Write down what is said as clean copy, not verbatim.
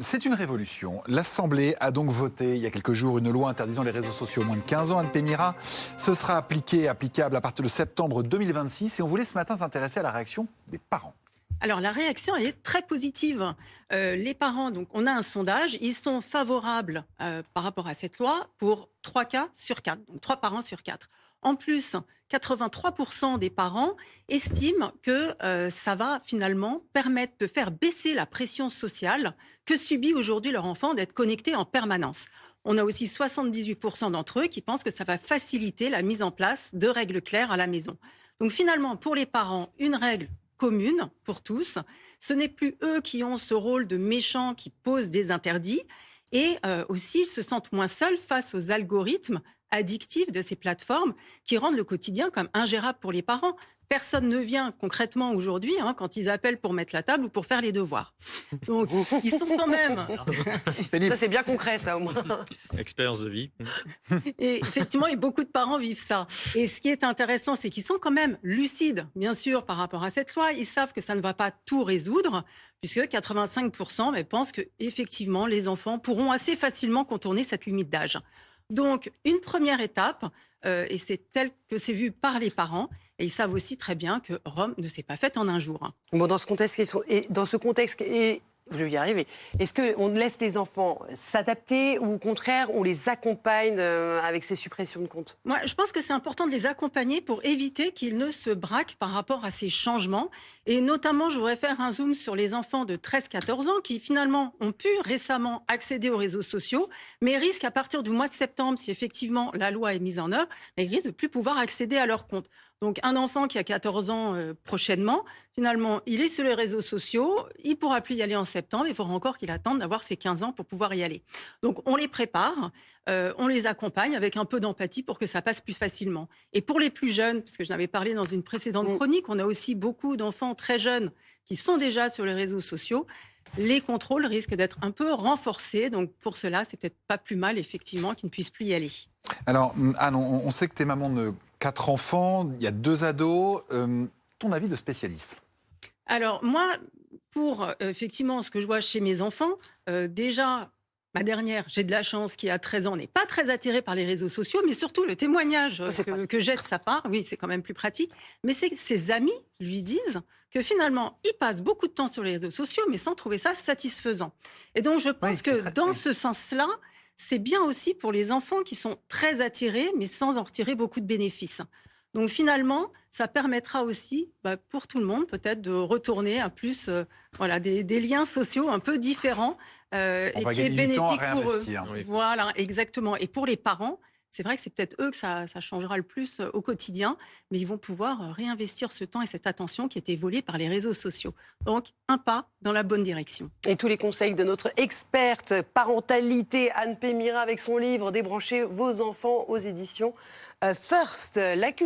c'est une révolution. L'Assemblée a donc voté il y a quelques jours une loi interdisant les réseaux sociaux aux moins de 15 ans. Anne Pémira, ce sera applicable à partir de septembre 2026. Et on voulait ce matin s'intéresser à la réaction des parents. Alors la réaction elle est très positive. Les parents, donc on a un sondage, ils sont favorables par rapport à cette loi pour 3 cas sur 4, donc 3 parents sur 4. En plus, 83% des parents estiment que ça va finalement permettre de faire baisser la pression sociale que subit aujourd'hui leur enfant d'être connecté en permanence. On a aussi 78% d'entre eux qui pensent que ça va faciliter la mise en place de règles claires à la maison. Donc finalement, pour les parents, une règle commune pour tous. Ce n'est plus eux qui ont ce rôle de méchants qui posent des interdits. Et aussi, ils se sentent moins seuls face aux algorithmes addictifs de ces plateformes qui rendent le quotidien comme ingérable pour les parents. Personne ne vient concrètement aujourd'hui quand ils appellent pour mettre la table ou pour faire les devoirs. Donc, ils sont quand même... Ça, c'est bien concret, ça, au moins. Expérience de vie. Et effectivement, et beaucoup de parents vivent ça. Et ce qui est intéressant, c'est qu'ils sont quand même lucides, bien sûr, par rapport à cette loi. Ils savent que ça ne va pas tout résoudre, puisque 85% pensent qu'effectivement, les enfants pourront assez facilement contourner cette limite d'âge. Donc, une première étape, et c'est tel que c'est vu par les parents, et ils savent aussi très bien que Rome ne s'est pas faite en un jour. Bon, dans ce contexte, je vais y arriver. Est-ce qu'on laisse les enfants s'adapter ou au contraire, on les accompagne avec ces suppressions de comptes ? Moi, je pense que c'est important de les accompagner pour éviter qu'ils ne se braquent par rapport à ces changements. Et notamment, je voudrais faire un zoom sur les enfants de 13-14 ans qui, finalement, ont pu récemment accéder aux réseaux sociaux, mais risquent à partir du mois de septembre, si effectivement la loi est mise en œuvre, ils risquent de ne plus pouvoir accéder à leur compte. Donc, un enfant qui a 14 ans prochainement, finalement, il est sur les réseaux sociaux, il ne pourra plus y aller en septembre, il faudra encore qu'il attende d'avoir ses 15 ans pour pouvoir y aller. Donc, on les prépare, on les accompagne avec un peu d'empathie pour que ça passe plus facilement. Et pour les plus jeunes, parce que je n'avais parlé dans une précédente chronique, on a aussi beaucoup d'enfants très jeunes qui sont déjà sur les réseaux sociaux. Les contrôles risquent d'être un peu renforcés. Donc, pour cela, c'est peut-être pas plus mal, effectivement, qu'ils ne puissent plus y aller. Alors, Anne, on sait que tu es maman de 4 enfants, il y a 2 ados. Ton avis de spécialiste ? Alors, moi, pour effectivement ce que je vois chez mes enfants, déjà, ma dernière, j'ai de la chance, qui a 13 ans, n'est pas très attirée par les réseaux sociaux, mais surtout le témoignage que j'ai de sa part, oui, c'est quand même plus pratique. Mais ses amis lui disent que finalement, il passe beaucoup de temps sur les réseaux sociaux, mais sans trouver ça satisfaisant. Et donc, je pense que dans ce sens-là, c'est bien aussi pour les enfants qui sont très attirés, mais sans en retirer beaucoup de bénéfices. Donc finalement, ça permettra aussi, pour tout le monde, peut-être de retourner à plus des liens sociaux un peu différents et qui est bénéfique pour eux. Oui. Voilà, exactement. Et pour les parents, c'est vrai que c'est peut-être eux que ça changera le plus au quotidien, mais ils vont pouvoir réinvestir ce temps et cette attention qui était volée par les réseaux sociaux. Donc, un pas dans la bonne direction. Et tous les conseils de notre experte parentalité, Anne Pémira, avec son livre « Débranchez vos enfants » aux éditions First.